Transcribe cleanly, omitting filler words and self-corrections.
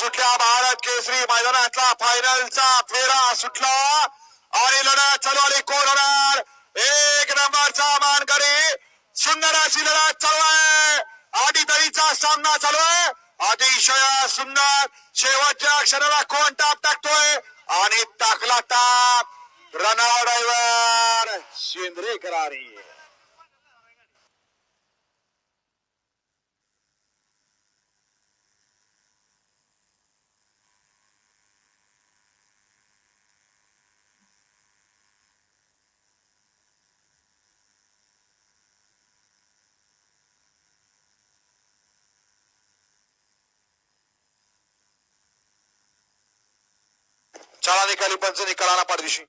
सुटल्या भारत केसरी मैदानातला फायनलचा फेरा सुटला आणि लढत चालू आली. कोण होणार एक नंबरचा मानकरी? सुंदर अशी लढत चालू आहे. आधीतरीचा सामना चालू आहे. अतिशय सुंदर. शेवटच्या क्षणाला कोण टाप टाकतोय आणि टाकला टाप रनआउट ड्रायव्हर शेंद्रे करारी. चला निकाली पंच निकालाना पाठदिशी